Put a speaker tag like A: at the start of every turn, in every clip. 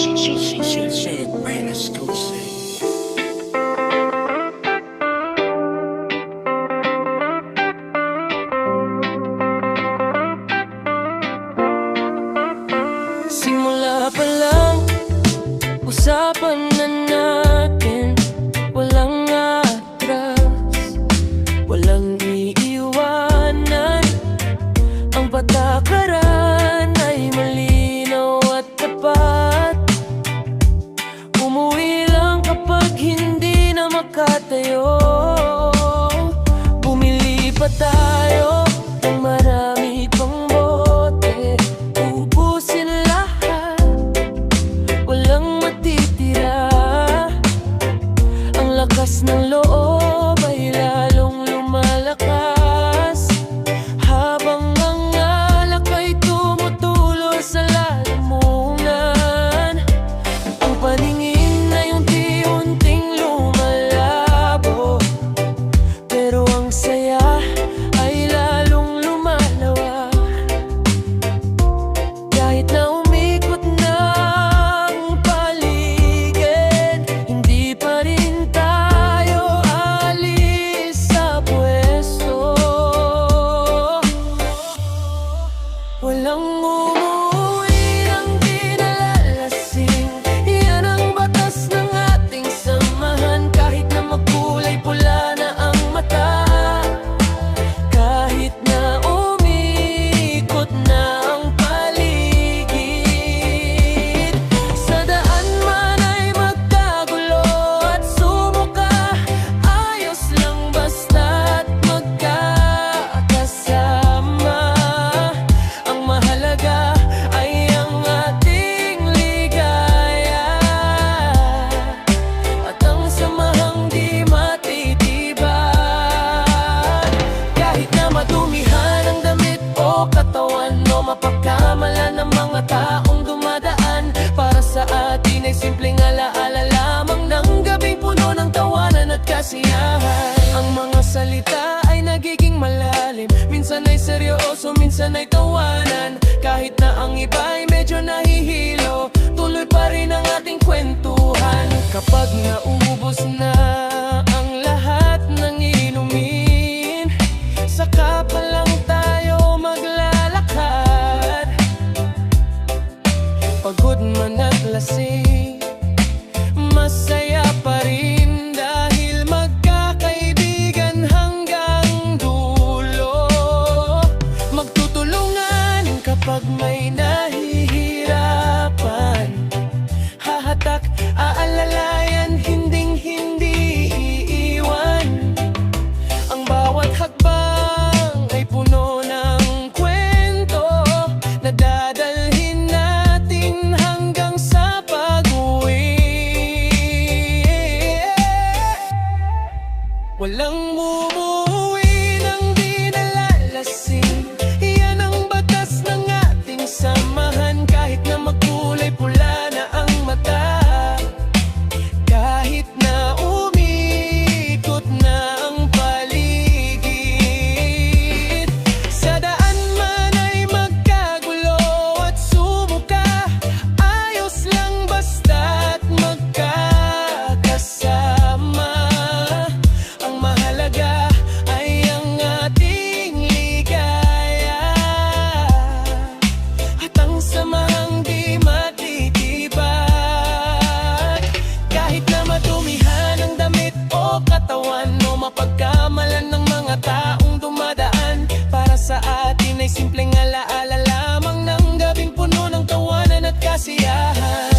A: Let's go sing.
B: Simula pa lang, usapan na natin. Walang atras, walang iiwanan. Ang patakaran ay malinaw at tapat. Umuwi lang kapag hindi na makatayo. Bumili pa tayo ng marami pang bote. Ubusin lahat, walang matitira. Ang lakas ng loob ay lalong lumalakas, habang ang alak ay tumutulo sa lalamunan. Ang paningin ay unti-unting lumalabo, pero ang saya ay lalong lumalawa. Kahit na umikot na ang paligid, hindi pa rin tayo alis sa pwesto. Walang umuwi ng di nalalasing. Yan ang batas ng ating samahan. Kahit na magkulay pula na ang mata, kahit na umikot na ang paligid, sa daan man ay magkagulo at sumuka, ayos lang basta't magkakasama. Ang mahalaga ay ang ating ligaya at ang samahang di matitibay. Kahit na madumihan ang damit o katawan, o mapagkamalan ng mga taong dumadaan, para sa atin ay simpleng alaala lamang ng gabing puno ng tawanan at kasiyahan. Ang mga salita ay nagiging malalim, minsan ay seryoso, minsan ay tawanan. Kahit na ang iba ay medyo nahihilo, tuloy pa rin ang ating kwentuhan. Kapag naubos na ang lahat ng inumin, saka pa lang tayo maglalakad. Pagod man at lasing, masaya pa rin dahil magkakaibigan hanggang dulo. Magtutulungan kapag may nahihirapan, hahatak, aalalayan, hinding-hindi iiwan. Ang bawat hakbang ay puno ng kwento na dadalhin natin hanggang sa pag-uwi. Walang umuwi ng di nalalasing. Yan ang batas ng ating samahan. Kahit na magkulay pula na ang mata, kahit na umikot na ang paligid, sa daan man ay magkagulo at sumuka, ayos lang basta't magkakasama. Ang mahalaga ay ang ating ligaya at ang samahang di matitibay. Kahit na matumihan ang damit o katawan, o mapagkamalan ng mga taong dumadaan, para sa atin ay simpleng alaala lamang ng gabing puno ng tawanan at kasiyahan.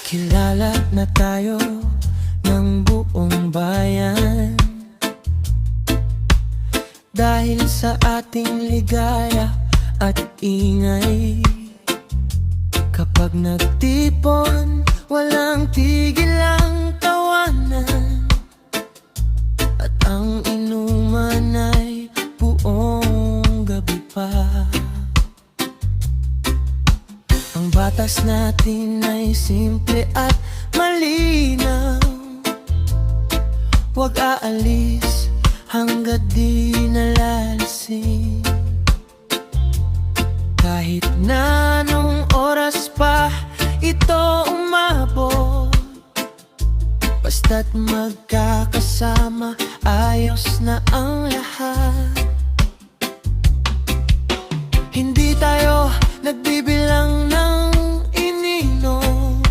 B: Kilala na tayo ng buong bayan. sa ating ligaya at ingay. Kapag nagtipon, walang tigil ang tawanan, at ang inuman ay buong gabi pa. Ang batas natin ay simple at malinaw: huwag aalis hangga't di nalalasing. Kahit na anong oras pa ito umabot, basta't magkakasama, ayos na ang lahat. Hindi tayo nagbibilang ng ininom,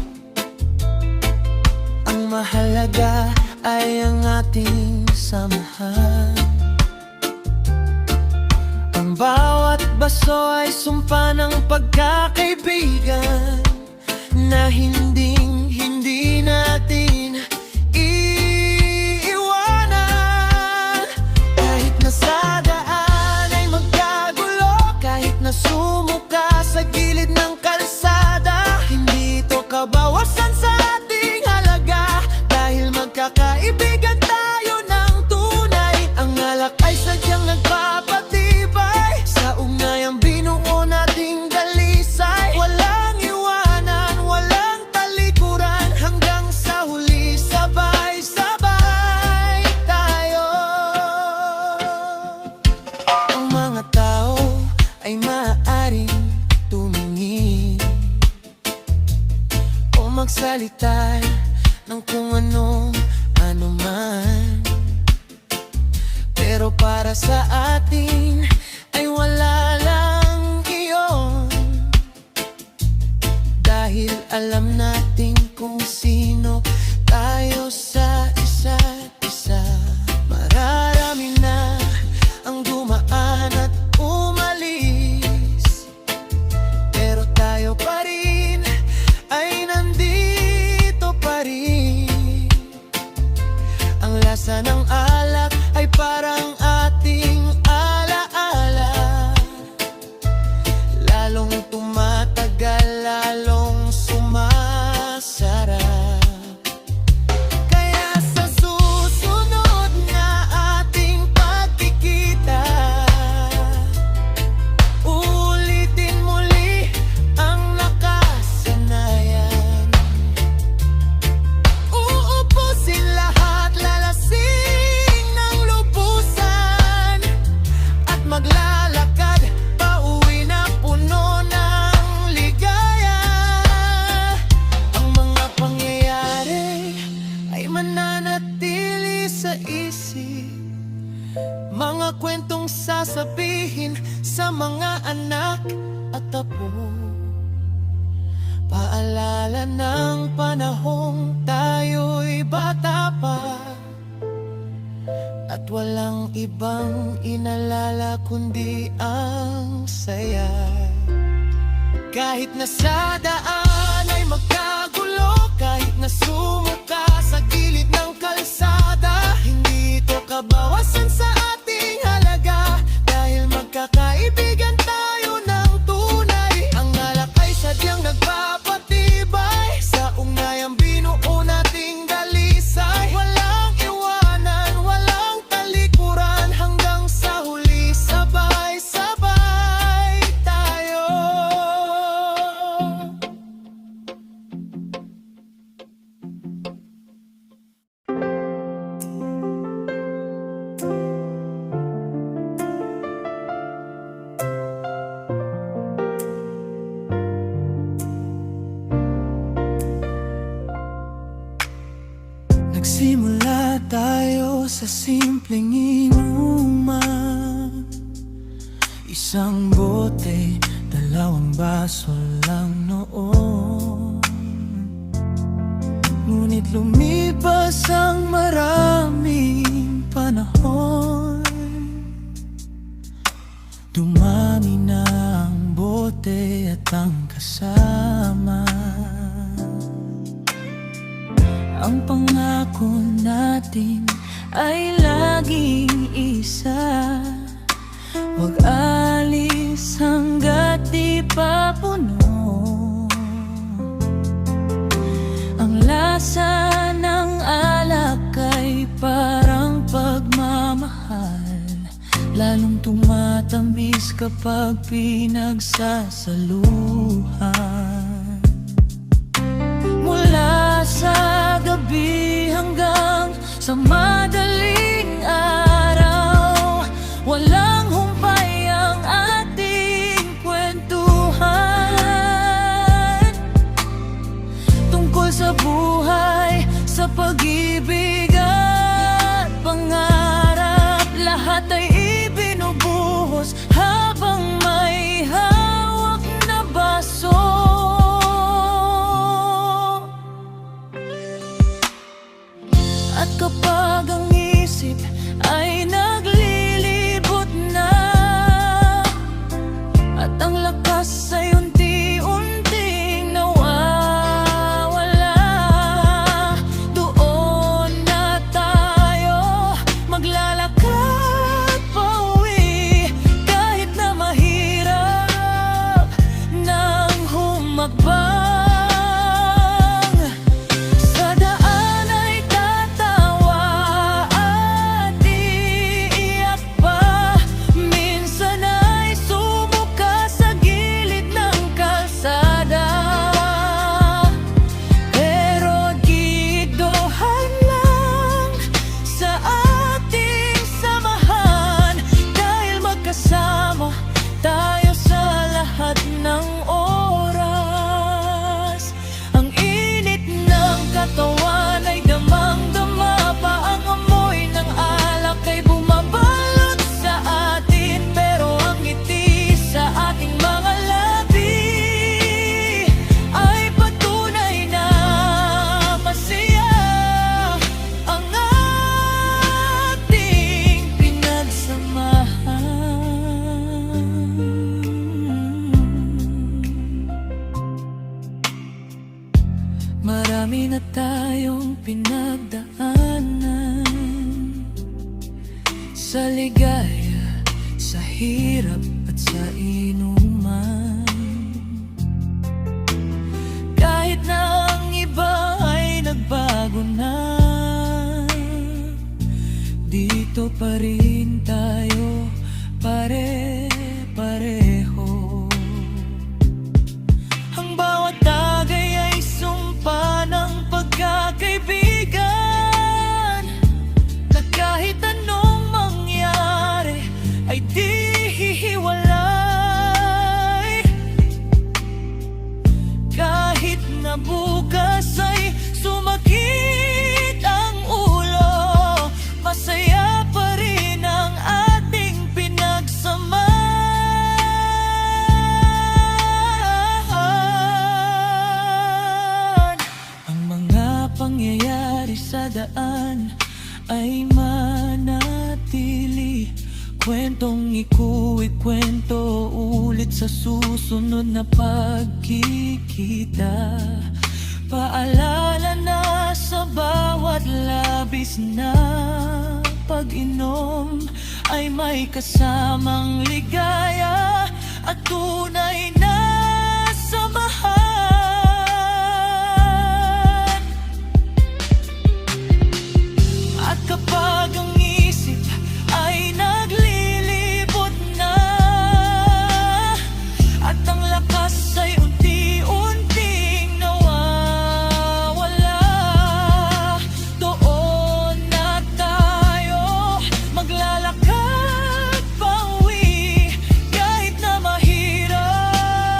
B: ang mahalaga ay ang ating samahan. Ang bawat baso ay sumpa ng pagkakaibigan na hindi natin iiwanan. Kahit na sa daan ay magkagulo, kahit na sumuka sa gilid ng kalsada, hindi ito kabawasan sa ating halaga. Dahil magkakaibigan tayo ng tunay, ang alak ay sadyang nagpapatibay sa ugnayang binuo nating dalisay. Walang iwanan, walang talikuran, hanggang sa huli sabay-sabay tayo. Ang mga tao ay maaaring tumingin o magsalita ng kung ano man, pero para sa atin ay wala lang iyon. Dahil alam natin kung sino tayo sa isa't isa. Mararami na ang dumaan at umalis, pero tayo pa rin ay nandito pa rin. Ang lasa ng alak ay parang ating alaala, lalong tumatagal, lalong sumasarap. Kaya sa susunod na ating pagkikita, ulitin muli ang nakasanayan. Uubusin lahat, lalasing ng lubusan, at maglalakad pauwi na puno ng ligaya. Ang mga pangyayari ay mananatili sa isip, mga kwentong sasabihin sa mga anak at apo. Paalala ng panahong tayo'y bata pa, at walang ibang inalala kundi ang saya. Kahit na sa daan ay magkagulo, kahit na sumuka sa gilid ng kalsada, hindi ito kabawasan sa ating halaga. Dahil magkakaibigan tayo ng tunay, ang alak ay sadyang nagpapatibay sa ugnayang binuo nating dalisay. Walang iwanan, walang talikuran, hanggang sa huli sabay-sabay tayo. Nagsimula tayo sa simpleng inuman, isang bote, dalawang baso lang noon. Ngunit lumipas ang maraming panahon, dumami na ang bote at ang kasama. Ang pangako natin ay laging isa, Huwag alis hanggat di pa puno ang lasa ng alak ay parang pagmamahal, lalong tumatamis kapag pinagsasaluhan. Mula sa gabi hanggang sa madaling araw, walang humpay ang ating kwentuhan tungkol sa buhay, sa pag-ibig at pangarap. Lahat ay ibinubuhos habang may hawak na baso. At kapag ang isip ay naglilibot na at ang lakas ay unti-unting nawawala, doon na tayo maglalakad pauwi kahit na mahirap nang humakbang. Sa daan ay tatawa at iiyak pa, minsan ay sumuka sa gilid ng kalsada, pero gidohan lang sa ating samahan dahil magkasama tayo sa lahat ng oras. Ang init ng katawan ay damang-dama pa, ang amoy ng alak ay bumabalot sa atin, pero ang ngiti sa ating mga labi ay patunay na masaya. Ang ating pinagsamahan, marami na tayong pinagdaanan, sa ligaya, sa hirap at sa inuman. Kahit na ang iba ay nagbago na, dito pa rin tayo pare-pareho. Ang bawat tagay ay sumpa ng pagkakaibigan, na kahit anong mangyari ay di hihiwalay. Kahit na bukas ay sumakit ang ulo, masaya pa rin ang ating pinagsamahan. Ang mga pangyayari sa daan ay manatili, kwentong ikuikwento ulit sa susunod na pagkikita. Paalala na sa bawat labis na pag-inom ay may kasamang ligaya at tunay na samahan. At kapag ang isip ay naglilibot na at ang lakas ay unti-unting nawawala, doon na tayo maglalakad pauwi kahit na mahirap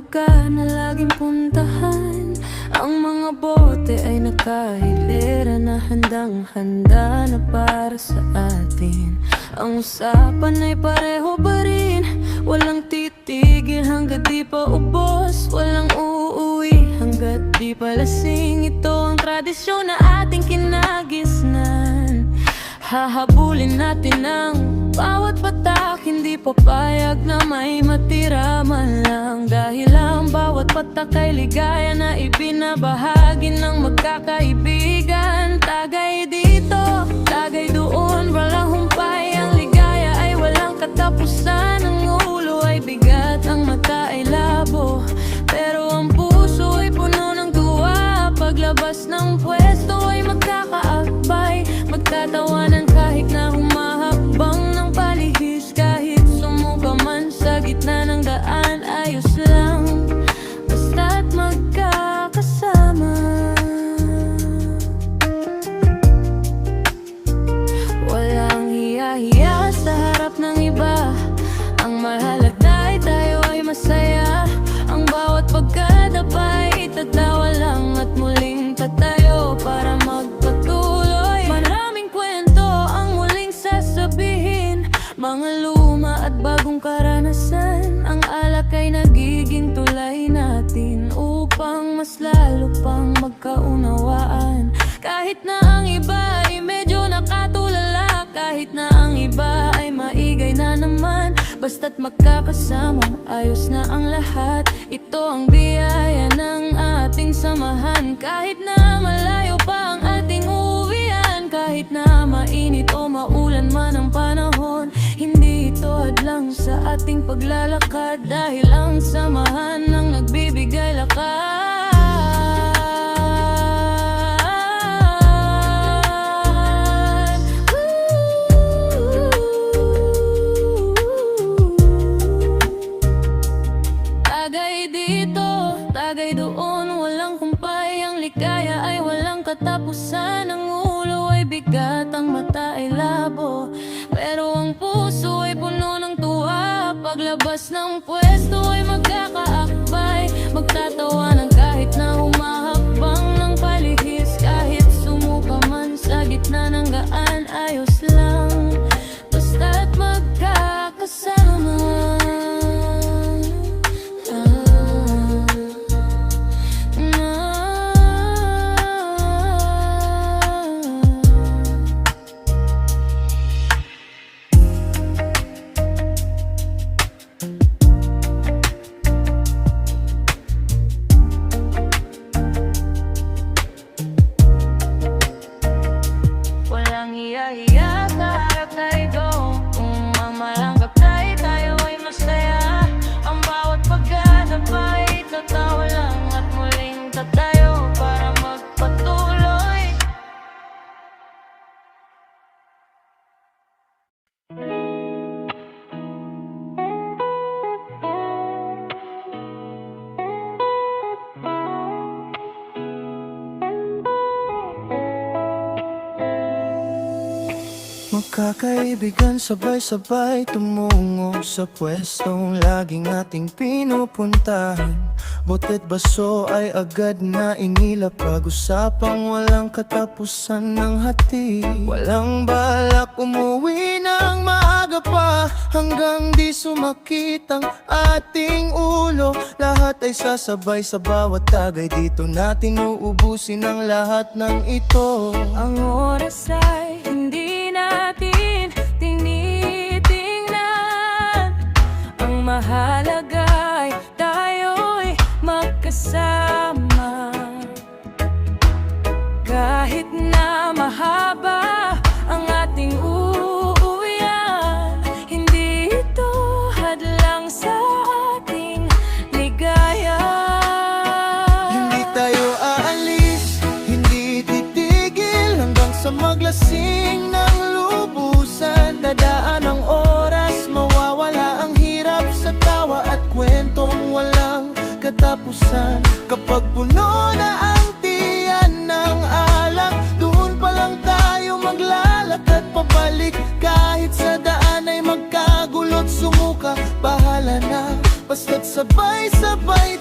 C: lugar na laging puntahan. Ang mga bote ay nakahilera na handang-handa na para sa atin. Ang usapan ay pareho pa rin, walang titigil hanggat di pa ubos, walang uuwi hanggat di pa lasing. Ito ang tradisyon na ating kinagisnan. Hahabulin natin ang bawat patak, hindi papayag na may matira man lang. Dahil ang bawat patak ay ligaya na ibinabahagi ng magkakaibigan. Tagay dito, tagay doon, walang humpay. Ang ligaya ay walang katapusan. Ang ulo ay bigat, ang mata ay labo, pero ang puso ay puno ng tuwa. Paglabas ng pwesto ay magkakaakbay, magtatawanan kahit na humahakbang ng palihis. Kahit sumuka man sa gitna ng daan, ayos lang basta't magkakasama. Walang hiya-hiya sa harap ng iba, ang mahalaga ay tayo ay masaya. Ang bawat pagkadapa ay tatawa lang at muling tatayo para magpatuloy. Maraming kwento ang muling sasabihin, mga luma at bagong karanasan. Ang alak ay nagiging tulay natin upang mas lalo pang magkaunawaan. Kahit na ang iba ay medyo nakatulala, kahit na ang iba ay maigay na naman, basta't magkakasama, ayos na ang lahat. Ito ang biyaya ng ating samahan. Kahit na malayo pa ang ating uwian, kahit na mainit o maulan man ang panahon, hindi ito hadlang sa ating paglalakad. Dahil ang samahan ang nagbibigay lakas. Tagay dito, tagay doon, walang kumpay. Ang ligaya ay walang katapusan. Ang ulo ay bigat, ang mata ay labo, pero ang puso ay puno ng tuwa. Paglabas ng pwesto ay magkakaakbay, magtatawanan kahit na humahakbang ng palihis. Kahit sumuka man sa gitna ng gaan, ayos lang basta't magkakasama. Walang hiya-hiya sa harap na ito, kung mamalanggap tayo ay masaya. Ang bawat pagkadapa ay tatawa lang at muling tatayo para magpatuloy.
A: Magkakaibigan sabay-sabay tumungo sa pwestong laging ating pinupuntahan. Bote't baso ay agad na inila, pag-usapang walang katapusan ng hati. Walang balak umuwi ng maaga pa, hanggang di sumakit ang ating ulo. Lahat ay sasabay sa bawat tagay, dito natin uubusin ang lahat ng ito.
C: Ang oras ay hindi natin tinitingnan, ang mahalaga ay tayo'y magkasama. Kahit na mahaba ang ating uuwian, hindi ito hadlang sa ating ligaya.
A: Hindi tayo aalis, hindi titigil hanggang sa maglasing ng lubusan. Dadaan ang oras, mawawala ang hirap sa tawa at kwentong walang katapusan. Kapag puno na ang tiyan ng alak, doon pa lang tayo maglalakad pabalik. Kahit sa daan ay magkagulot, sumuka, bahala na, basta't sabay-sabay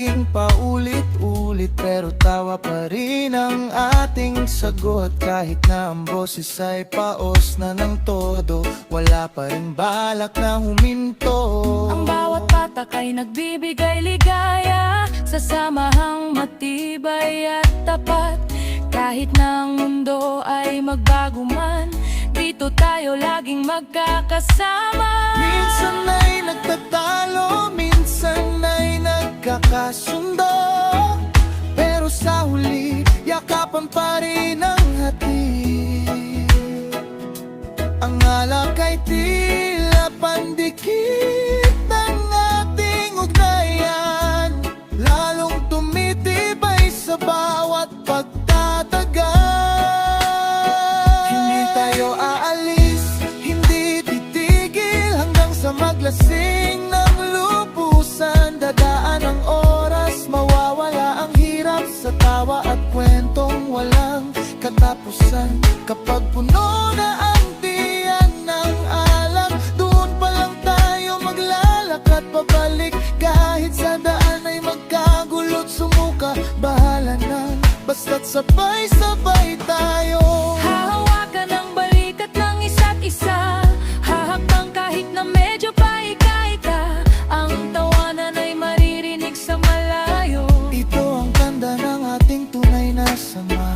A: laging paulit-ulit pero tawa pa rin ang ating sagot. Kahit na ang boses ay paos na ng todo, wala pa rin balak na huminto.
C: Ang bawat patak ay nagbibigay ligaya sa samahang matibay at tapat. Kahit na ang mundo ay magbago man, dito tayo laging magkakasama.
A: Minsan ay nagtatalo, minsan ay nagkakasundo, pero sa huli, yakapan pa rin ang hatid. Ang alak ay tila pandikit ng ating ugnayan, lalong tumitibay sa bawat pagtatagal. Hindi tayo aalis, hindi titigil hanggang sa maglasing ng lubusan. Dadaan ang oras, mawawala ang hirap sa tawa at kwentong walang katapusan. Kapag puno na ang tiyan ng alak, doon pa lang tayo maglalakad pabalik. Kahit sa daan ay magkagulot, sumuka, bahala na, basta't sabay-sabay tayo.
C: Hahawakan ang balikat ng isa't isa, hahakbang kahit na medyo paika-ika. Ang tawanan ay maririnig sa malayo.
A: Ito ang tanda ng ating tunay na samahan.